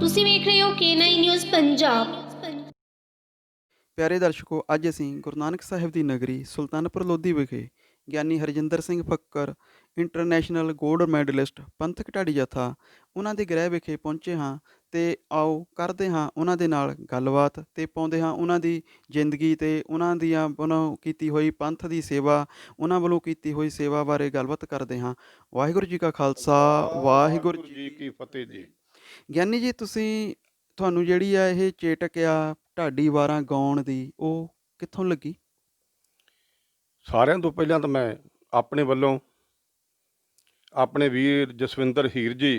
ਤੁਸੀਂ ਵੇਖ ਰਹੇ ਹੋ K9 ਨਿਊਜ਼ ਪੰਜਾਬ। ਪਿਆਰੇ ਦਰਸ਼ਕੋ, ਅੱਜ ਅਸੀਂ ਗੁਰੂ ਨਾਨਕ ਸਾਹਿਬ ਦੀ ਨਗਰੀ ਸੁਲਤਾਨਪੁਰ ਲੋਧੀ ਵਿਖੇ Giani Harjinder Singh Phakkar international gold medalist ਪੰਥਕ ਢਾਡੀ ਜਥਾ ਉਹਨਾਂ ਦੇ ਗ੍ਰਹਿ ਵਿਖੇ ਪਹੁੰਚੇ ਹਾਂ। ਤੇ ਆਓ ਕਰਦੇ ਹਾਂ ਉਹਨਾਂ ਦੇ ਨਾਲ ਗੱਲਬਾਤ ਤੇ ਪਾਉਂਦੇ ਹਾਂ ਉਹਨਾਂ ਦੀ ਜ਼ਿੰਦਗੀ ਤੇ ਉਹਨਾਂ ਦੀਆਂ ਵੱਲੋਂ ਕੀਤੀ ਹੋਈ ਪੰਥ ਦੀ ਸੇਵਾ, ਉਹਨਾਂ ਵੱਲੋਂ ਕੀਤੀ ਹੋਈ ਸੇਵਾ ਬਾਰੇ ਗੱਲਬਾਤ ਕਰਦੇ ਹਾਂ। ਵਾਹਿਗੁਰੂ ਜੀ ਕਾ ਖਾਲਸਾ, ਵਾਹਿਗੁਰੂ ਜੀ ਕੀ ਫਤਿਹ ਜੀ। ਗਿਆਨੀ ਜੀ, ਤੁਹਾਨੂੰ ਜਿਹੜੀ ਆ ਇਹ ਚੇਟਕ ਆ ਢਾਡੀ ਵਾਰਾਂ ਗਾਉਣ ਦੀ, ਉਹ ਕਿੱਥੋਂ ਲੱਗੀ? ਸਾਰਿਆਂ ਤੋਂ ਪਹਿਲਾਂ ਤਾਂ ਮੈਂ ਆਪਣੇ ਵੱਲੋਂ ਆਪਣੇ ਵੀਰ ਜਸਵਿੰਦਰ ਹੀਰ ਜੀ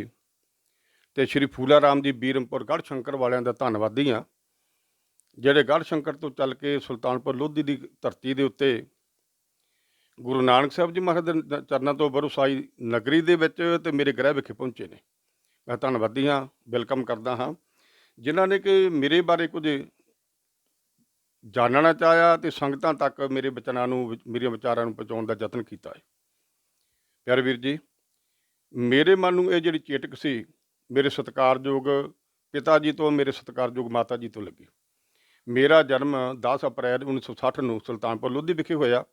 ਤੇ ਸ਼੍ਰੀ ਫੂਲਾ ਰਾਮ ਜੀ ਬੀਰਮਪੁਰ ਗੜ੍ਹ ਸ਼ੰਕਰ ਵਾਲਿਆਂ ਦਾ ਧੰਨਵਾਦੀ ਹਾਂ, ਜਿਹੜੇ ਗੜ੍ਹ ਸ਼ੰਕਰ ਤੋਂ ਚੱਲ ਕੇ ਸੁਲਤਾਨਪੁਰ ਲੋਧੀ ਦੀ ਧਰਤੀ ਦੇ ਉੱਤੇ ਗੁਰੂ ਨਾਨਕ ਸਾਹਿਬ ਜੀ ਮਹਾਰਾਜ ਦੇ ਚਰਨਾਂ ਤੋਂ ਬਰੁਸਾਈ ਨਗਰੀ ਦੇ ਵਿੱਚ ਤੇ ਮੇਰੇ ਗ੍ਰਹਿ ਵਿਖੇ ਪਹੁੰਚੇ ਨੇ। ਮੈਂ ਧੰਨਵਾਦੀ ਹਾਂ, ਵੈਲਕਮ ਕਰਦਾ ਹਾਂ, ਜਿਨ੍ਹਾਂ ਨੇ ਕਿ ਮੇਰੇ ਬਾਰੇ ਕੁਝ ਜਾਣਨਾ ਚਾਹਿਆ ਤੇ ਸੰਗਤਾਂ ਤੱਕ ਮੇਰੇ ਬਚਨਾਂ ਨੂੰ, ਮੇਰੀਆਂ ਵਿਚਾਰਾਂ ਨੂੰ ਪਹੁੰਚਾਉਣ ਦਾ ਯਤਨ ਕੀਤਾ ਹੈ। ਪਿਆਰੇ ਵੀਰ ਜੀ, ਮੇਰੇ ਮਨ ਨੂੰ ਇਹ ਜਿਹੜੀ ਚੇਟਕ ਸੀ, ਮੇਰੇ ਸਤਿਕਾਰਯੋਗ ਪਿਤਾ ਜੀ ਤੋਂ, ਮੇਰੇ ਸਤਿਕਾਰਯੋਗ ਮਾਤਾ ਜੀ ਤੋਂ ਲੱਗੀ। ਮੇਰਾ ਜਨਮ 10 ਅਪ੍ਰੈਲ 1960 ਨੂੰ ਸੁਲਤਾਨਪੁਰ ਲੋਧੀ ਵਿਖੇ ਹੋਇਆ।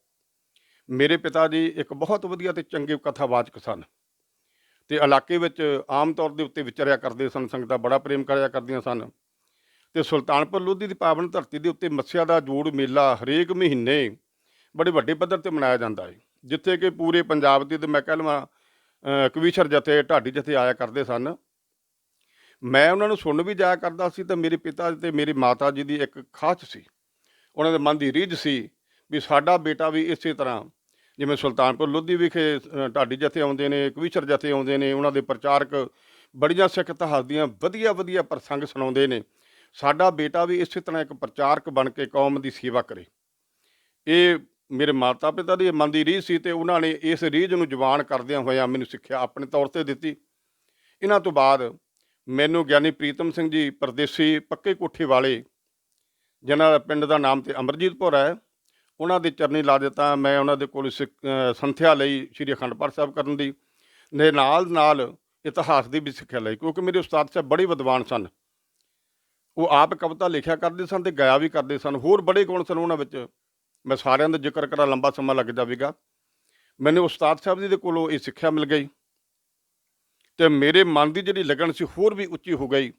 ਮੇਰੇ ਪਿਤਾ ਜੀ ਇੱਕ ਬਹੁਤ ਵਧੀਆ ਤੇ ਚੰਗੇ ਕਥਾਵਾਚਕ ਸਨ ਤੇ ਇਲਾਕੇ ਵਿੱਚ ਆਮ ਤੌਰ ਦੇ ਉੱਤੇ ਵਿਚਰਿਆ ਕਰਦੇ ਸਨ। ਸੰਗਤਾਂ ਬੜਾ ਪ੍ਰੇਮ ਕਰਿਆ ਕਰਦੀਆਂ ਸਨ ਤੇ ਸੁਲਤਾਨਪੁਰ ਲੋਧੀ ਦੀ ਪਾਵਨ ਧਰਤੀ ਦੇ ਉੱਤੇ ਮੱਸਿਆ ਦਾ ਜੋੜ ਮੇਲਾ ਹਰੇਕ ਮਹੀਨੇ ਬੜੇ ਵੱਡੇ ਪੱਧਰ ਤੇ ਮਨਾਇਆ ਜਾਂਦਾ ਹੈ, ਜਿੱਥੇ ਕਿ ਪੂਰੇ ਪੰਜਾਬ ਦੇ ਤੇ ਮੈਂ ਕਹਿ ਲਵਾਂ ਕਵੀਸ਼ਰ ਜਥੇ, ਢਾਡੀ ਜਥੇ ਆਇਆ ਕਰਦੇ ਸਨ। ਮੈਂ ਉਹਨਾਂ ਨੂੰ ਸੁਣ ਵੀ ਜਾਇਆ ਕਰਦਾ ਸੀ ਤੇ ਮੇਰੇ ਪਿਤਾ ਤੇ ਮੇਰੀ ਮਾਤਾ ਜੀ ਦੀ ਇੱਕ ਖਾਸ ਸੀ, ਉਹਨਾਂ ਦੇ ਮਨ ਦੀ ਰੀਝ ਸੀ ਵੀ ਸਾਡਾ ਬੇਟਾ ਵੀ ਇਸੇ ਤਰ੍ਹਾਂ ਜਿਵੇਂ ਸੁਲਤਾਨਪੁਰ ਲੋਧੀ ਵਿਖੇ ਢਾਡੀ ਜਥੇ ਆਉਂਦੇ ਨੇ, ਕਵੀਸ਼ਰ ਜਥੇ ਆਉਂਦੇ ਨੇ, ਉਹਨਾਂ ਦੇ ਪ੍ਰਚਾਰਕ ਬੜੀਆਂ ਸਿੱਖ ਇਤਿਹਾਸ ਦੀਆਂ ਵਧੀਆ ਵਧੀਆ ਪ੍ਰਸੰਗ ਸੁਣਾਉਂਦੇ ਨੇ, ਸਾਡਾ ਬੇਟਾ ਵੀ ਇਸੇ ਤਰ੍ਹਾਂ ਇੱਕ ਪ੍ਰਚਾਰਕ ਬਣ ਕੇ ਕੌਮ ਦੀ ਸੇਵਾ ਕਰੇ। ਇਹ ਮੇਰੇ ਮਾਤਾ ਪਿਤਾ ਦੀ ਮਨ ਦੀ ਰੀਝ ਸੀ ਤੇ ਉਹਨਾਂ ਨੇ ਇਸ ਰੀਝ ਨੂੰ ਜਵਾਨ ਕਰਦਿਆਂ ਹੋਇਆਂ ਮੈਨੂੰ ਸਿੱਖਿਆ ਆਪਣੇ ਤੌਰ 'ਤੇ ਦਿੱਤੀ। ਇਹਨਾਂ ਤੋਂ ਬਾਅਦ ਮੈਨੂੰ ਗਿਆਨੀ ਪ੍ਰੀਤਮ ਸਿੰਘ ਜੀ ਪਰਦੇਸੀ ਪੱਕੇ ਕੋਠੇ ਵਾਲੇ, ਜਿਨ੍ਹਾਂ ਦਾ ਪਿੰਡ ਦਾ ਨਾਮ ਤੇ ਅਮਰਜੀਤਪੁਰ ਹੈ, ਉਹਨਾਂ ਦੇ ਚਰਨੀ ਲਾ ਦਿੱਤਾ। ਮੈਂ ਉਹਨਾਂ ਦੇ ਕੋਲ ਸੰਥਿਆ ਲਈ ਸ਼੍ਰੀ ਅਖੰਡ ਪਾਠ ਸਾਹਿਬ ਕਰਨ ਦੀ, ਦੇ ਨਾਲ ਇਤਿਹਾਸ ਦੀ ਵੀ ਸਿੱਖਿਆ ਲਈ, ਕਿਉਂਕਿ ਮੇਰੇ ਉਸਤਾਦ ਸਾਹਿਬ ਬੜੇ ਵਿਦਵਾਨ ਸਨ। ਉਹ ਆਪ ਕਵਿਤਾ ਲਿਖਿਆ ਕਰਦੇ ਸਨ ਤੇ ਗਾਇਆ ਵੀ ਕਰਦੇ ਸਨ। ਹੋਰ ਬੜੇ ਗੁਣ ਸਨ ਉਹਨਾਂ ਵਿੱਚ, ਮੈਂ ਸਾਰਿਆਂ ਦਾ ਜ਼ਿਕਰ ਕਰਾਂ ਲੰਬਾ ਸਮਾਂ ਲੱਗ ਜਾਵੇਗਾ। ਮੈਨੂੰ ਉਸਤਾਦ ਸਾਹਿਬ ਜੀ ਦੇ ਕੋਲੋਂ ਇਹ ਸਿੱਖਿਆ ਮਿਲ ਗਈ ਤੇ ਮੇਰੇ ਮਨ ਦੀ ਜਿਹੜੀ ਲਗਨ ਸੀ ਹੋਰ ਵੀ ਉੱਚੀ ਹੋ ਗਈ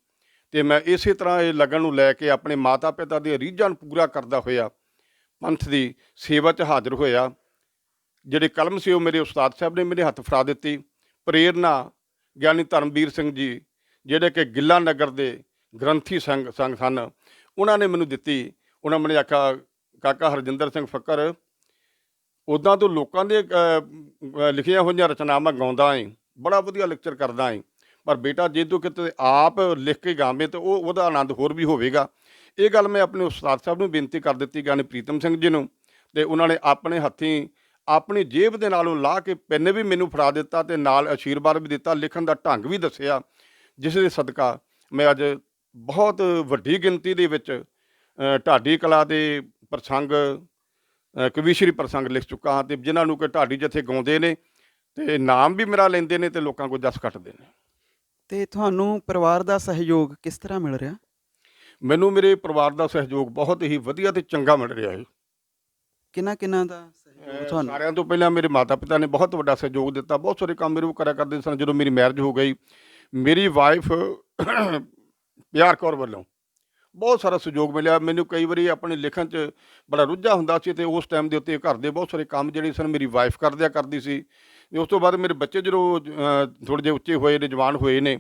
ਤੇ ਮੈਂ ਇਸੇ ਤਰ੍ਹਾਂ ਇਹ ਲਗਨ ਨੂੰ ਲੈ ਕੇ ਆਪਣੇ ਮਾਤਾ ਪਿਤਾ ਦੀਆਂ ਰੀਝਾਂ ਨੂੰ ਪੂਰਾ ਕਰਦਾ ਹੋਇਆ ਪੰਥ ਦੀ ਸੇਵਾ 'ਚ ਹਾਜ਼ਰ ਹੋਇਆ। ਜਿਹੜੀ ਕਲਮ ਸੀ ਉਹ ਮੇਰੇ ਉਸਤਾਦ ਸਾਹਿਬ ਨੇ ਮੇਰੇ ਹੱਥ ਫੜਾ ਦਿੱਤੀ। ਪ੍ਰੇਰਨਾ ਗਿਆਨੀ ਧਰਮਵੀਰ ਸਿੰਘ ਜੀ, ਜਿਹੜੇ ਕਿ ਗਿੱਲਾ ਨਗਰ ਦੇ ਗ੍ਰੰਥੀ ਸੰਗ ਸਨ, ਉਹਨਾਂ ਨੇ ਮੈਨੂੰ ਦਿੱਤੀ। ਉਹਨਾਂ ਮੈਨੂੰ ਆਖਿਆ, ਕਾਕਾ ਹਰਜਿੰਦਰ ਸਿੰਘ ਫੱਕਰ, ਉੱਦਾਂ ਤੋਂ ਲੋਕਾਂ ਦੇ ਲਿਖੀਆਂ ਹੋਈਆਂ ਰਚਨਾਵਾਂ ਗਾਉਂਦਾ ਏ, ਬੜਾ ਵਧੀਆ ਲੈਕਚਰ ਕਰਦਾ ਏ, ਪਰ ਬੇਟਾ ਜੇ ਤੂੰ ਕਿਤੇ ਆਪ ਲਿਖ ਕੇ ਗਾਵੇਂ ਤਾਂ ਉਹਦਾ ਆਨੰਦ ਹੋਰ ਵੀ ਹੋਵੇਗਾ। ਇਹ ਗੱਲ ਮੈਂ ਆਪਣੇ ਉਸਤਾਦ ਸਾਹਿਬ ਨੂੰ ਬੇਨਤੀ ਕਰ ਦਿੱਤੀ, ਗਿਆਨੀ ਪ੍ਰੀਤਮ ਸਿੰਘ ਜੀ ਨੂੰ, ਤੇ ਉਹਨਾਂ ਨੇ ਆਪਣੇ ਹੱਥੀਂ ਆਪਣੀ ਜੇਬ ਦੇ ਨਾਲੋਂ ਲਾਹ ਕੇ ਪੈਨ ਵੀ ਮੈਨੂੰ ਫੜਾ ਦਿੱਤਾ ਤੇ ਨਾਲ ਆਸ਼ੀਰਵਾਦ ਵੀ ਦਿੱਤਾ, ਲਿਖਣ ਦਾ ਢੰਗ ਵੀ ਦੱਸਿਆ, ਜਿਸ ਦੇ ਸਦਕਾ ਮੈਂ ਅੱਜ ਬਹੁਤ ਵੱਡੀ ਗਿਣਤੀ ਦੇ ਵਿੱਚ ਢਾਡੀ ਕਲਾ ਦੇ ਪ੍ਰਸੰਗ, ਕਵੀਸ਼ਰੀ ਪ੍ਰਸੰਗ ਲਿਖ ਚੁੱਕਾ ਹਾਂ ਤੇ ਜਿਨ੍ਹਾਂ ਨੂੰ ਕਿ ਢਾਡੀ ਜਥੇ ਗਾਉਂਦੇ ਨੇ ਤੇ ਨਾਮ ਵੀ ਮੇਰਾ ਲੈਂਦੇ ਨੇ ਤੇ ਲੋਕਾਂ ਕੋਲ ਜਸ ਕੱਟਦੇ ਨੇ। ਤੇ ਤੁਹਾਨੂੰ ਪਰਿਵਾਰ ਦਾ ਸਹਿਯੋਗ ਕਿਸ ਤਰ੍ਹਾਂ ਮਿਲ ਰਿਹਾ? ਮੈਨੂੰ ਮੇਰੇ ਪਰਿਵਾਰ ਦਾ ਸਹਿਯੋਗ ਬਹੁਤ ਹੀ ਵਧੀਆ ਤੇ ਚੰਗਾ ਮਿਲ ਰਿਹਾ ਹੈ। ਕਿਹਨਾਂ ਦਾ ਸਹਿਯੋਗ ਤੁਹਾਨੂੰ? ਸਾਰਿਆਂ ਤੋਂ ਪਹਿਲਾਂ ਮੇਰੇ ਮਾਤਾ ਪਿਤਾ ਨੇ ਬਹੁਤ ਵੱਡਾ ਸਹਿਯੋਗ ਦਿੱਤਾ। ਬਹੁਤ ਸਾਰੇ ਕੰਮ ਮੇਰੇ ਉਹ ਕਰਿਆ ਕਰਦੇ ਸਨ। ਜਦੋਂ ਮੇਰੀ ਮੈਰਿਜ ਹੋ ਗਈ, ਮੇਰੀ ਵਾਈਫ ਪਿਆਰ ਕੌਰ ਵੱਲੋਂ ਬਹੁਤ ਸਾਰਾ ਸਹਿਯੋਗ ਮਿਲਿਆ ਮੈਨੂੰ। ਕਈ ਵਾਰੀ ਆਪਣੇ ਲਿਖਣ 'ਚ ਬੜਾ ਰੁੱਝਾ ਹੁੰਦਾ ਸੀ ਤੇ ਉਸ ਟਾਈਮ ਦੇ ਉੱਤੇ ਘਰ ਦੇ ਬਹੁਤ ਸਾਰੇ ਕੰਮ ਜਿਹੜੇ ਸਨ ਮੇਰੀ ਵਾਈਫ ਕਰਦੀ ਸੀ। ਉਸ ਤੋਂ ਬਾਅਦ ਮੇਰੇ ਬੱਚੇ ਜਦੋਂ ਥੋੜ੍ਹੇ ਜਿਹੇ ਉੱਚੇ ਹੋਏ ਨੇ, ਜਵਾਨ ਹੋਏ ਨੇ,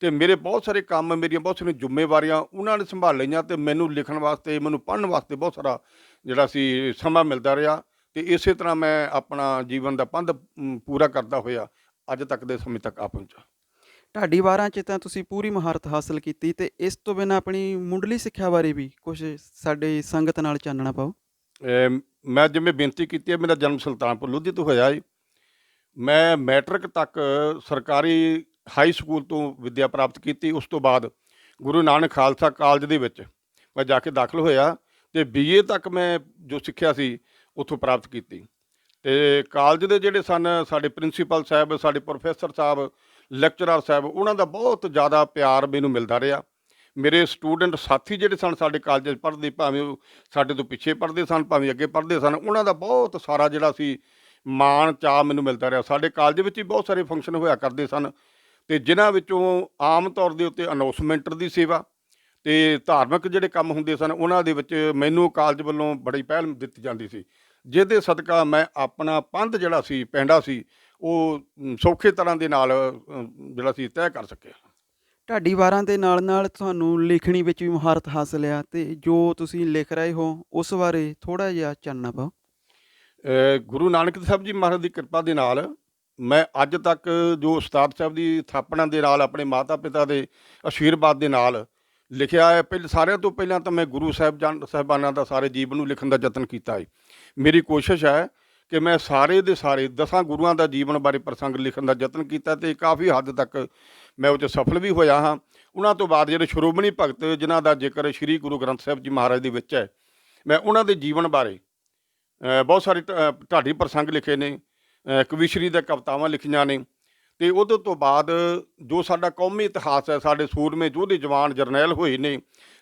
ਤੇ ਮੇਰੇ ਬਹੁਤ ਸਾਰੇ ਕੰਮ, ਮੇਰੀਆਂ ਬਹੁਤ ਸਾਰੀਆਂ ਜ਼ਿੰਮੇਵਾਰੀਆਂ ਉਹਨਾਂ ਨੇ ਸੰਭਾਲ ਲਈਆਂ ਤੇ ਮੈਨੂੰ ਲਿਖਣ ਵਾਸਤੇ, ਮੈਨੂੰ ਪੜ੍ਹਨ ਵਾਸਤੇ ਬਹੁਤ ਸਾਰਾ ਜਿਹੜਾ ਸੀ ਸਮਾਂ ਮਿਲਦਾ ਰਿਹਾ ਤੇ ਇਸੇ ਤਰ੍ਹਾਂ ਮੈਂ ਆਪਣਾ ਜੀਵਨ ਦਾ ਪੰਧ ਪੂਰਾ ਕਰਦਾ ਹੋਇਆ ਅੱਜ ਤੱਕ ਦੇ ਸਮੇਂ ਤੱਕ ਆ ਪਹੁੰਚਾ। ਢਾਡੀ ਵਾਰਾਂ 'ਚ ਤਾਂ ਤੁਸੀਂ ਪੂਰੀ ਮਹਾਰਤ ਹਾਸਲ ਕੀਤੀ, ਤੇ ਇਸ ਤੋਂ ਬਿਨਾਂ ਆਪਣੀ ਮੁੱਢਲੀ ਸਿੱਖਿਆ ਬਾਰੇ ਵੀ ਕੁਝ ਸਾਡੇ ਸੰਗਤ ਨਾਲ ਚਾਨਣਾ ਪਾਓ। ਮੈਂ ਜਿਵੇਂ ਬੇਨਤੀ ਕੀਤੀ ਹੈ, ਮੇਰਾ ਜਨਮ ਸੁਲਤਾਨਪੁਰ ਲੋਧੀ ਤੋਂ ਹੋਇਆ ਹੈ। ਮੈਂ ਮੈਟ੍ਰਿਕ ਤੱਕ ਸਰਕਾਰੀ ਹਾਈ ਸਕੂਲ ਤੋਂ ਵਿੱਦਿਆ ਪ੍ਰਾਪਤ ਕੀਤੀ। ਉਸ ਤੋਂ ਬਾਅਦ ਗੁਰੂ ਨਾਨਕ ਖਾਲਸਾ ਕਾਲਜ ਦੇ ਵਿੱਚ ਮੈਂ ਜਾ ਕੇ ਦਾਖਲ ਹੋਇਆ ਤੇ BA ਤੱਕ ਮੈਂ ਜੋ ਸਿੱਖਿਆ ਸੀ ਉੱਥੋਂ ਪ੍ਰਾਪਤ ਕੀਤੀ। ਤੇ ਕਾਲਜ ਦੇ ਜਿਹੜੇ ਸਨ ਸਾਡੇ ਪ੍ਰਿੰਸੀਪਲ ਸਾਹਿਬ, ਸਾਡੇ ਪ੍ਰੋਫੈਸਰ ਸਾਹਿਬ, ਲੈਕਚਰਰ ਸਾਹਿਬ, ਉਹਨਾਂ ਦਾ ਬਹੁਤ ਜ਼ਿਆਦਾ ਪਿਆਰ ਮੈਨੂੰ ਮਿਲਦਾ ਰਿਹਾ। ਮੇਰੇ ਸਟੂਡੈਂਟ ਸਾਥੀ ਜਿਹੜੇ ਸਨ ਸਾਡੇ ਕਾਲਜ 'ਚ ਪੜ੍ਹਦੇ, ਭਾਵੇਂ ਉਹ ਸਾਡੇ ਤੋਂ ਪਿੱਛੇ ਪੜ੍ਹਦੇ ਸਨ, ਭਾਵੇਂ ਅੱਗੇ ਪੜ੍ਹਦੇ ਸਨ, ਉਹਨਾਂ ਦਾ ਬਹੁਤ ਸਾਰਾ ਜਿਹੜਾ ਸੀ ਮਾਣ ਚਾਅ ਮੈਨੂੰ ਮਿਲਦਾ ਰਿਹਾ। ਸਾਡੇ ਕਾਲਜ ਵਿੱਚ ਵੀ ਬਹੁਤ ਸਾਰੇ ਫੰਕਸ਼ਨ ਹੋਇਆ ਕਰਦੇ ਸਨ, ਅਤੇ ਜਿਨ੍ਹਾਂ ਵਿੱਚੋਂ ਆਮ ਤੌਰ ਦੇ ਉੱਤੇ ਅਨਾਊਂਸਮੈਂਟ ਦੀ ਸੇਵਾ ਅਤੇ ਧਾਰਮਿਕ ਜਿਹੜੇ ਕੰਮ ਹੁੰਦੇ ਸਨ, ਉਹਨਾਂ ਦੇ ਵਿੱਚ ਮੈਨੂੰ ਕਾਲਜ ਵੱਲੋਂ ਬੜੀ ਪਹਿਲ ਦਿੱਤੀ ਜਾਂਦੀ ਸੀ, ਜਿਹਦੇ ਸਦਕਾ ਮੈਂ ਆਪਣਾ ਪੰਧ ਜਿਹੜਾ ਸੀ, ਪੈਂਡਾ ਸੀ, ਉਹ ਸੌਖੇ ਤਰ੍ਹਾਂ ਦੇ ਨਾਲ ਜਿਹੜਾ ਸੀ ਤੈਅ ਕਰ ਸਕਿਆ। ਢਾਡੀ ਵਾਰਾਂ ਦੇ ਨਾਲ ਤੁਹਾਨੂੰ ਲਿਖਣੀ ਵਿੱਚ ਵੀ ਮੁਹਾਰਤ ਹਾਸਲ ਆ, ਅਤੇ ਜੋ ਤੁਸੀਂ ਲਿਖ ਰਹੇ ਹੋ ਉਸ ਬਾਰੇ ਥੋੜ੍ਹਾ ਜਿਹਾ ਚਾਨਣਾ ਪਾਓ। ਗੁਰੂ ਨਾਨਕ ਸਾਹਿਬ ਜੀ ਮਹਾਰਾਜ ਦੀ ਕਿਰਪਾ ਦੇ ਨਾਲ ਮੈਂ ਅੱਜ ਤੱਕ ਜੋ ਉਸਤਾਦ ਸਾਹਿਬ ਦੀ ਥਾਪਣਾ ਦੇ ਨਾਲ, ਆਪਣੇ ਮਾਤਾ ਪਿਤਾ ਦੇ ਆਸ਼ੀਰਵਾਦ ਦੇ ਨਾਲ ਲਿਖਿਆ ਹੈ। ਸਾਰਿਆਂ ਤੋਂ ਪਹਿਲਾਂ ਤਾਂ ਮੈਂ ਗੁਰੂ ਸਾਹਿਬਾਨਾਂ ਦਾ ਸਾਰੇ ਜੀਵਨ ਨੂੰ ਲਿਖਣ ਦਾ ਯਤਨ ਕੀਤਾ ਹੈ। ਮੇਰੀ ਕੋਸ਼ਿਸ਼ ਹੈ ਕਿ ਮੈਂ ਸਾਰੇ ਦੇ ਸਾਰੇ 10 ਗੁਰੂਆਂ ਦਾ ਜੀਵਨ ਬਾਰੇ ਪ੍ਰਸੰਗ ਲਿਖਣ ਦਾ ਯਤਨ ਕੀਤਾ, ਅਤੇ ਕਾਫੀ ਹੱਦ ਤੱਕ ਮੈਂ ਉਹ 'ਚ ਸਫਲ ਵੀ ਹੋਇਆ ਹਾਂ। ਉਹਨਾਂ ਤੋਂ ਬਾਅਦ ਜਿਹੜੇ ਸ਼੍ਰੋਮਣੀ ਭਗਤ ਜਿਨ੍ਹਾਂ ਦਾ ਜ਼ਿਕਰ ਸ਼੍ਰੀ ਗੁਰੂ ਗ੍ਰੰਥ ਸਾਹਿਬ ਜੀ ਮਹਾਰਾਜ ਦੇ ਵਿੱਚ ਹੈ, ਮੈਂ ਉਹਨਾਂ ਦੇ ਜੀਵਨ ਬਾਰੇ ਬਹੁਤ ਸਾਰੇ ਢਾਡੀ ਪ੍ਰਸੰਗ ਲਿਖੇ ਨੇ, ਕਵੀਸ਼ਰੀ ਦੀਆਂ ਕਵਿਤਾਵਾਂ ਲਿਖੀਆਂ ਨੇ, ਅਤੇ ਉਹਦੇ ਤੋਂ ਬਾਅਦ ਜੋ ਸਾਡਾ ਕੌਮੀ ਇਤਿਹਾਸ ਹੈ, ਸਾਡੇ ਸੂਰਮੇ ਯੋਧੇ ਜਵਾਨ ਜਰਨੈਲ ਹੋਏ ਨੇ,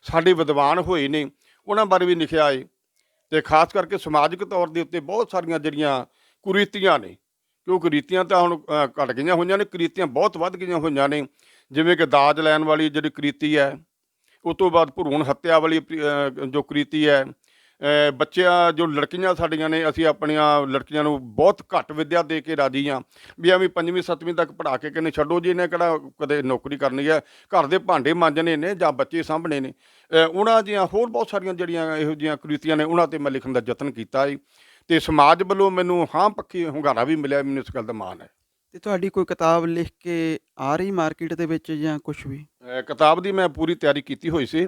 ਸਾਡੇ ਵਿਦਵਾਨ ਹੋਏ ਨੇ, ਉਹਨਾਂ ਬਾਰੇ ਵੀ ਲਿਖਿਆ ਹੈ। ਅਤੇ ਖਾਸ ਕਰਕੇ ਸਮਾਜਿਕ ਤੌਰ ਦੇ ਉੱਤੇ ਬਹੁਤ ਸਾਰੀਆਂ ਜਿਹੜੀਆਂ ਕੁਰੀਤੀਆਂ ਨੇ, ਕਿਉਂ ਕੁਰੀਤੀਆਂ ਤਾਂ ਹੁਣ ਘੱਟ ਗਈਆਂ ਹੋਈਆਂ ਨੇ, ਕੁਰੀਤੀਆਂ ਬਹੁਤ ਵੱਧ ਗਈਆਂ ਹੋਈਆਂ ਨੇ, ਜਿਵੇਂ ਕਿ ਦਾਜ ਲੈਣ ਵਾਲੀ ਜਿਹੜੀ ਕੁਰੀਤੀ ਹੈ, ਉਸ ਤੋਂ ਬਾਅਦ ਭਰੂਣ ਹੱਤਿਆ ਵਾਲੀ ਜੋ ਕੁਰੀਤੀ ਹੈ, ਬੱਚਿਆਂ ਜੋ ਲੜਕੀਆਂ ਸਾਡੀਆਂ ਨੇ, ਅਸੀਂ ਆਪਣੀਆਂ ਲੜਕੀਆਂ ਨੂੰ ਬਹੁਤ ਘੱਟ ਵਿੱਦਿਆ ਦੇ ਕੇ ਰਾਜੀ ਹਾਂ, ਵੀ ਐਵੇਂ 5ਵੀਂ 7ਵੀਂ ਤੱਕ ਪੜ੍ਹਾ ਕੇ ਕਹਿੰਦੇ ਛੱਡੋ ਜੀ, ਇਹਨੇ ਕਿਹੜਾ ਕਦੇ ਨੌਕਰੀ ਕਰਨੀ ਹੈ, ਘਰ ਦੇ ਭਾਂਡੇ ਮਾਂਜਣੇ ਨੇ ਜਾਂ ਬੱਚੇ ਸਾਂਭਣੇ ਨੇ। ਉਹਨਾਂ ਦੀਆਂ ਹੋਰ ਬਹੁਤ ਸਾਰੀਆਂ ਜਿਹੜੀਆਂ ਇਹੋ ਜਿਹੀਆਂ ਕੁਰੀਤੀਆਂ ਨੇ, ਉਹਨਾਂ 'ਤੇ ਮੈਂ ਲਿਖਣ ਦਾ ਯਤਨ ਕੀਤਾ ਹੈ, ਅਤੇ ਸਮਾਜ ਵੱਲੋਂ ਮੈਨੂੰ ਹਾਂ ਪੱਖੀ ਹੁੰਗਾਰਾ ਵੀ ਮਿਲਿਆ। ਮੈਨੂੰ ਇਸ ਗੱਲ ਦਾ ਮਾਣ ਹੈ। ਅਤੇ ਤੁਹਾਡੀ ਕੋਈ ਕਿਤਾਬ ਲਿਖ ਕੇ ਆ ਰਹੀ ਮਾਰਕੀਟ ਦੇ ਵਿੱਚ ਜਾਂ ਕੁਛ ਵੀ? ਕਿਤਾਬ ਦੀ ਮੈਂ ਪੂਰੀ ਤਿਆਰੀ ਕੀਤੀ ਹੋਈ ਸੀ,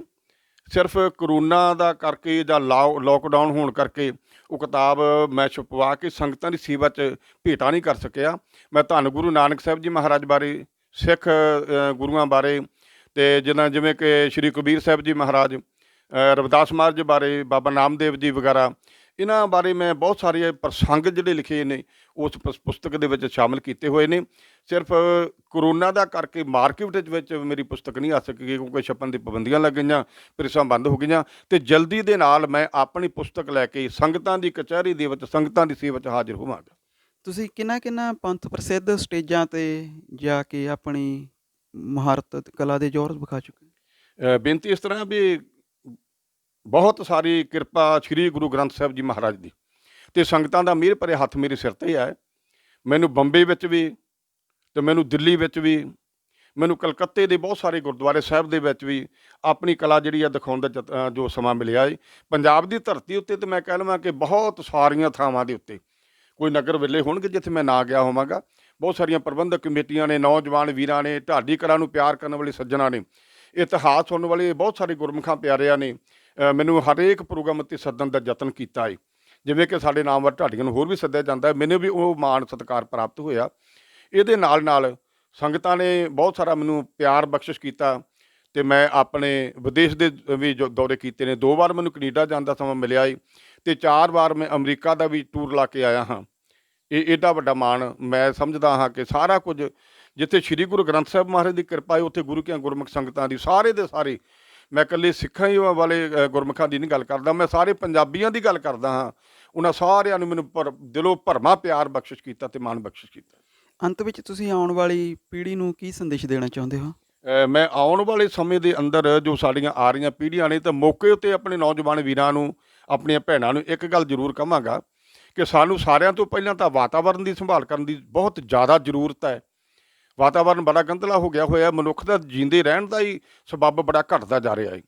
ਸਿਰਫ ਕਰੋਨਾ ਦਾ ਕਰਕੇ ਜਾਂ ਲੋਕਡਾਊਨ ਹੋਣ ਕਰਕੇ ਉਹ ਕਿਤਾਬ ਮੈਂ ਛੁਪਵਾ ਕੇ ਸੰਗਤਾਂ ਦੀ ਸੇਵਾ 'ਚ ਭੇਟਾ ਨਹੀਂ ਕਰ ਸਕਿਆ। ਮੈਂ ਧੰਨ ਗੁਰੂ ਨਾਨਕ ਸਾਹਿਬ ਜੀ ਮਹਾਰਾਜ ਬਾਰੇ, ਸਿੱਖ ਗੁਰੂਆਂ ਬਾਰੇ, ਅਤੇ ਜਿਵੇਂ ਕਿ ਸ਼੍ਰੀ ਕਬੀਰ ਸਾਹਿਬ ਜੀ ਮਹਾਰਾਜ, ਰਵਿਦਾਸ ਮਹਾਰਾਜ ਜੀ ਬਾਰੇ, ਬਾਬਾ ਨਾਮਦੇਵ ਜੀ ਵਗੈਰਾ, ਇਹਨਾਂ ਬਾਰੇ ਮੈਂ ਬਹੁਤ ਸਾਰੇ ਪ੍ਰਸੰਗ ਜਿਹੜੇ ਲਿਖੇ ਨੇ ਉਸ ਪੁਸਤਕ ਦੇ ਵਿੱਚ ਸ਼ਾਮਿਲ ਕੀਤੇ ਹੋਏ ਨੇ। ਸਿਰਫ ਕਰੋਨਾ ਦਾ ਕਰਕੇ ਮਾਰਕੀਟ ਵਿੱਚ ਮੇਰੀ ਪੁਸਤਕ ਨਹੀਂ ਆ ਸਕੀ, ਕਿਉਂਕਿ ਛਪਣ ਦੀ ਪਾਬੰਦੀਆਂ ਲੱਗ ਗਈਆਂ, ਪ੍ਰੈਸਾਂ ਬੰਦ ਹੋ ਗਈਆਂ, ਅਤੇ ਜਲਦੀ ਦੇ ਨਾਲ ਮੈਂ ਆਪਣੀ ਪੁਸਤਕ ਲੈ ਕੇ ਸੰਗਤਾਂ ਦੀ ਕਚਹਿਰੀ ਦੇ ਵਿੱਚ, ਸੰਗਤਾਂ ਦੀ ਸੇਵਾ 'ਚ ਹਾਜ਼ਰ ਹੋਵਾਂਗਾ। ਤੁਸੀਂ ਕਿਹਨਾਂ ਪੰਥ ਪ੍ਰਸਿੱਧ ਸਟੇਜਾਂ 'ਤੇ ਜਾ ਕੇ ਆਪਣੀ ਮੁਹਾਰਤ ਕਲਾ ਦੇ ਜੌਹਰ ਵਿਖਾ ਚੁੱਕੇ? ਬੇਨਤੀ ਇਸ ਤਰ੍ਹਾਂ ਵੀ ਬਹੁਤ ਸਾਰੀ ਕਿਰਪਾ ਸ਼੍ਰੀ ਗੁਰੂ ਗ੍ਰੰਥ ਸਾਹਿਬ ਜੀ ਮਹਾਰਾਜ ਦੀ, ਅਤੇ ਸੰਗਤਾਂ ਦਾ ਮਿਹਰ ਭਰੇ ਹੱਥ ਮੇਰੇ ਸਿਰ 'ਤੇ ਹੈ। ਮੈਨੂੰ ਬੰਬੇ ਵਿੱਚ ਵੀ, ਅਤੇ ਮੈਨੂੰ ਦਿੱਲੀ ਵਿੱਚ ਵੀ, ਮੈਨੂੰ ਕਲਕੱਤੇ ਦੇ ਬਹੁਤ ਸਾਰੇ ਗੁਰਦੁਆਰੇ ਸਾਹਿਬ ਦੇ ਵਿੱਚ ਵੀ ਆਪਣੀ ਕਲਾ ਜਿਹੜੀ ਆ ਦਿਖਾਉਣ ਦਾ ਜੋ ਸਮਾਂ ਮਿਲਿਆ ਹੈ। ਪੰਜਾਬ ਦੀ ਧਰਤੀ ਉੱਤੇ ਤਾਂ ਮੈਂ ਕਹਿ ਲਵਾਂ ਕਿ ਬਹੁਤ ਸਾਰੀਆਂ ਥਾਵਾਂ ਦੇ ਉੱਤੇ, ਕੋਈ ਨਗਰ ਵੇਲੇ ਹੋਣਗੇ ਜਿੱਥੇ ਮੈਂ ਨਾ ਗਿਆ ਹੋਵਾਂਗਾ, ਬਹੁਤ ਸਾਰੀਆਂ ਪ੍ਰਬੰਧਕ ਕਮੇਟੀਆਂ ਨੇ, ਨੌਜਵਾਨ ਵੀਰਾਂ ਨੇ, ਢਾਡੀ ਕਲਾ ਨੂੰ ਪਿਆਰ ਕਰਨ ਵਾਲੇ ਸੱਜਣਾ ਨੇ, ਇਤਿਹਾਸ ਸੁਣਨ ਵਾਲੇ ਬਹੁਤ ਸਾਰੇ ਗੁਰਮੁਖਾਂ ਪਿਆਰਿਆਂ ਨੇ ਮੈਨੂੰ ਹਰੇਕ ਪ੍ਰੋਗਰਾਮ 'ਤੇ ਸੱਦਣ ਦਾ ਯਤਨ ਕੀਤਾ ਹੈ। ਜਿਵੇਂ ਕਿ ਸਾਡੇ ਨਾਮਵਰ ਢਾਡੀਆਂ ਨੂੰ ਹੋਰ ਵੀ ਸੱਦਿਆ ਜਾਂਦਾ, ਮੈਨੂੰ ਵੀ ਉਹ ਮਾਣ ਸਤਿਕਾਰ ਪ੍ਰਾਪਤ ਹੋਇਆ। ਇਹਦੇ ਨਾਲ ਸੰਗਤਾਂ ਨੇ ਬਹੁਤ ਸਾਰਾ ਮੈਨੂੰ ਪਿਆਰ ਬਖਸ਼ਿਸ਼ ਕੀਤਾ, ਅਤੇ ਮੈਂ ਆਪਣੇ ਵਿਦੇਸ਼ ਦੇ ਵੀ ਜੋ ਦੌਰੇ ਕੀਤੇ ਨੇ। 2 ਵਾਰ ਮੈਨੂੰ ਕੈਨੇਡਾ ਜਾਣ ਦਾ ਸਮਾਂ ਮਿਲਿਆ ਹੈ, ਅਤੇ 4 ਵਾਰ ਮੈਂ ਅਮਰੀਕਾ ਦਾ ਵੀ ਟੂਰ ਲਾ ਕੇ ਆਇਆ ਹਾਂ। ਇਹ ਏਡਾ ਵੱਡਾ ਮਾਣ ਮੈਂ ਸਮਝਦਾ ਹਾਂ ਕਿ ਸਾਰਾ ਕੁਝ ਜਿੱਥੇ ਸ਼੍ਰੀ ਗੁਰੂ ਗ੍ਰੰਥ ਸਾਹਿਬ ਮਹਾਰਾਜ ਦੀ ਕਿਰਪਾ ਹੈ, ਉੱਥੇ ਗੁਰੂ ਕੀਆਂ ਗੁਰਮੁਖ ਸੰਗਤਾਂ ਦੀ, ਸਾਰੇ ਦੇ ਸਾਰੇ, ਮੈਂ ਇਕੱਲੇ ਸਿੱਖਾਂ ਹੀ ਵਾਲੇ ਗੁਰਮੁਖਾਂ ਦੀ ਨਹੀਂ ਗੱਲ ਕਰਦਾ, ਮੈਂ ਸਾਰੇ ਪੰਜਾਬੀਆਂ ਦੀ ਗੱਲ ਕਰਦਾ ਹਾਂ। ਉਹਨਾਂ ਸਾਰਿਆਂ ਨੂੰ ਮੈਨੂੰ ਦਿਲੋਂ ਭਰਵਾਂ ਪਿਆਰ ਬਖਸ਼ਿਸ਼ ਕੀਤਾ ਅਤੇ ਮਾਣ ਬਖਸ਼ਿਸ਼ ਕੀਤਾ। ਅੰਤ ਵਿੱਚ ਤੁਸੀਂ ਆਉਣ ਵਾਲੀ ਪੀੜ੍ਹੀ ਨੂੰ ਕੀ ਸੰਦੇਸ਼ ਦੇਣਾ ਚਾਹੁੰਦੇ ਹੋ? ਮੈਂ ਆਉਣ ਵਾਲੇ ਸਮੇਂ ਦੇ ਅੰਦਰ ਜੋ ਸਾਡੀਆਂ ਆ ਰਹੀਆਂ ਪੀੜ੍ਹੀਆਂ ਨੇ, ਤਾਂ ਮੌਕੇ ਉੱਤੇ ਆਪਣੇ ਨੌਜਵਾਨ ਵੀਰਾਂ ਨੂੰ, ਆਪਣੀਆਂ ਭੈਣਾਂ ਨੂੰ ਇੱਕ ਗੱਲ ਜ਼ਰੂਰ ਕਹਾਂਗਾ ਕਿ ਸਾਨੂੰ ਸਾਰਿਆਂ ਤੋਂ ਪਹਿਲਾਂ ਤਾਂ ਵਾਤਾਵਰਨ ਦੀ ਸੰਭਾਲ ਕਰਨ ਦੀ ਬਹੁਤ ਜ਼ਿਆਦਾ ਜ਼ਰੂਰਤ ਹੈ। ਵਾਤਾਵਰਨ ਬੜਾ ਗੰਧਲਾ ਹੋ ਗਿਆ ਹੋਇਆ, ਮਨੁੱਖ ਦਾ ਜੀਂਦੇ ਰਹਿਣ ਦਾ ਹੀ ਸਬੱਬ ਬੜਾ ਘਟਦਾ ਜਾ ਰਿਹਾ ਹੈ।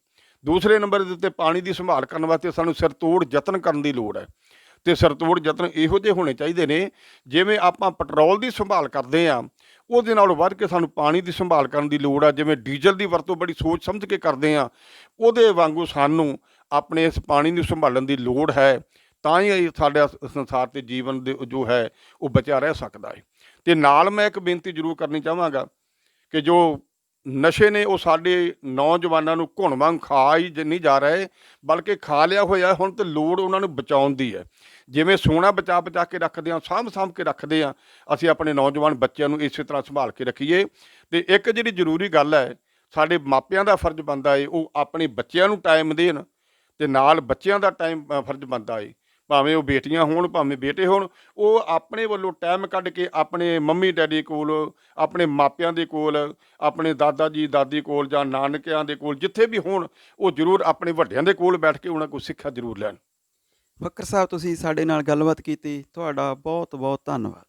ਦੂਸਰੇ ਨੰਬਰ ਦੇ ਉੱਤੇ ਪਾਣੀ ਦੀ ਸੰਭਾਲ ਕਰਨ ਵਾਸਤੇ ਸਾਨੂੰ ਸਿਰ ਤੋੜ ਯਤਨ ਕਰਨ ਦੀ ਲੋੜ ਹੈ, ਅਤੇ ਸਿਰ ਤੋੜ ਯਤਨ ਇਹੋ ਜਿਹੇ ਹੋਣੇ ਚਾਹੀਦੇ ਨੇ, ਜਿਵੇਂ ਆਪਾਂ ਪੈਟਰੋਲ ਦੀ ਸੰਭਾਲ ਕਰਦੇ ਹਾਂ ਉਹਦੇ ਨਾਲੋਂ ਵੱਧ ਕੇ ਸਾਨੂੰ ਪਾਣੀ ਦੀ ਸੰਭਾਲ ਕਰਨ ਦੀ ਲੋੜ ਆ। ਜਿਵੇਂ ਡੀਜ਼ਲ ਦੀ ਵਰਤੋਂ ਬੜੀ ਸੋਚ ਸਮਝ ਕੇ ਕਰਦੇ ਹਾਂ, ਉਹਦੇ ਵਾਂਗੂ ਸਾਨੂੰ ਆਪਣੇ ਇਸ ਪਾਣੀ ਨੂੰ ਸੰਭਾਲਣ ਦੀ ਲੋੜ ਹੈ, ਤਾਂ ਹੀ ਸਾਡਾ ਸੰਸਾਰ 'ਤੇ ਜੀਵਨ ਦੇ ਜੋ ਹੈ ਉਹ ਬਚਿਆ ਰਹਿ ਸਕਦਾ ਹੈ। ਅਤੇ ਨਾਲ ਮੈਂ ਇੱਕ ਬੇਨਤੀ ਜ਼ਰੂਰ ਕਰਨੀ ਚਾਹਾਂਗਾ ਕਿ ਜੋ ਨਸ਼ੇ ਨੇ ਉਹ ਸਾਡੇ ਨੌਜਵਾਨਾਂ ਨੂੰ ਘੁਣ ਵਾਂਗ ਖਾ ਹੀ ਨਹੀਂ ਜਾ ਰਹੇ, ਬਲਕਿ ਖਾ ਲਿਆ ਹੋਇਆ। ਹੁਣ ਤੇ ਲੋੜ ਉਹਨਾਂ ਨੂੰ ਬਚਾਉਣ ਦੀ ਹੈ। ਜਿਵੇਂ ਸੋਨਾ ਬਚਾ ਬਚਾ ਕੇ ਰੱਖਦੇ ਹਾਂ, ਸਾਂਭ ਕੇ ਰੱਖਦੇ ਹਾਂ, ਅਸੀਂ ਆਪਣੇ ਨੌਜਵਾਨ ਬੱਚਿਆਂ ਨੂੰ ਇਸੇ ਤਰ੍ਹਾਂ ਸੰਭਾਲ ਕੇ ਰੱਖੀਏ। ਤੇ ਇੱਕ ਜਿਹੜੀ ਜ਼ਰੂਰੀ ਗੱਲ ਹੈ, ਸਾਡੇ ਮਾਪਿਆਂ ਦਾ ਫਰਜ਼ ਬਣਦਾ ਹੈ ਉਹ ਆਪਣੇ ਬੱਚਿਆਂ ਨੂੰ ਟਾਈਮ ਦੇਣ, ਤੇ ਨਾਲ ਬੱਚਿਆਂ ਦਾ ਟਾਈਮ ਫਰਜ਼ ਬਣਦਾ ਹੈ, ਭਾਵੇਂ ਉਹ ਬੇਟੀਆਂ ਹੋਣ ਭਾਵੇਂ ਬੇਟੇ ਹੋਣ, ਉਹ ਆਪਣੇ ਵੱਲੋਂ ਟਾਈਮ ਕੱਢ ਕੇ ਆਪਣੇ ਮੰਮੀ ਡੈਡੀ ਕੋਲ, ਆਪਣੇ ਮਾਪਿਆਂ ਦੇ ਕੋਲ, ਆਪਣੇ ਦਾਦਾ ਜੀ ਦਾਦੀ ਕੋਲ ਜਾਂ ਨਾਨਕਿਆਂ ਦੇ ਕੋਲ, ਜਿੱਥੇ ਵੀ ਹੋਣ, ਉਹ ਜ਼ਰੂਰ ਆਪਣੇ ਵੱਡਿਆਂ ਦੇ ਕੋਲ ਬੈਠ ਕੇ ਉਹਨਾਂ ਕੋਲ ਸਿੱਖਿਆ ਜ਼ਰੂਰ ਲੈਣ। ਫੱਕਰ ਸਾਹਿਬ, ਤੁਸੀਂ ਸਾਡੇ ਨਾਲ ਗੱਲਬਾਤ ਕੀਤੀ, ਤੁਹਾਡਾ ਬਹੁਤ ਬਹੁਤ ਧੰਨਵਾਦ।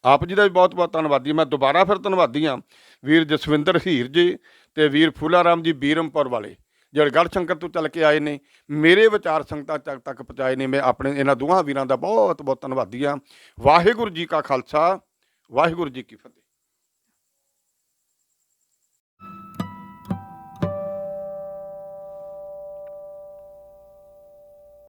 ਆਪ ਜੀ ਦਾ ਵੀ ਬਹੁਤ ਬਹੁਤ ਧੰਨਵਾਦੀ। ਮੈਂ ਦੁਬਾਰਾ ਫਿਰ ਧੰਨਵਾਦੀ ਹਾਂ ਵੀਰ ਜਸਵਿੰਦਰ ਹੀਰ ਜੀ ਤੇ ਵੀਰ ਫੂਲਾ ਰਾਮ ਜੀ ਬੀਰਮਪੁਰ ਵਾਲੇ, ਜਿਹੜੇ ਗੜ੍ਹਸ਼ੰਕਰ ਤੋਂ ਚੱਲ ਕੇ ਆਏ ਨੇ, ਮੇਰੇ ਵਿਚਾਰ ਸੰਗਤਾਂ ਤੱਕ ਪਹੁੰਚਾਏ ਨੇ। ਮੈਂ ਆਪਣੇ ਇਹਨਾਂ ਦੋਹਾਂ ਵੀਰਾਂ ਦਾ ਬਹੁਤ ਬਹੁਤ ਧੰਨਵਾਦੀ ਹਾਂ। ਵਾਹਿਗੁਰੂ ਜੀ ਕਾ ਖਾਲਸਾ, ਵਾਹਿਗੁਰੂ ਜੀ ਕੀ ਫਤਿਹ।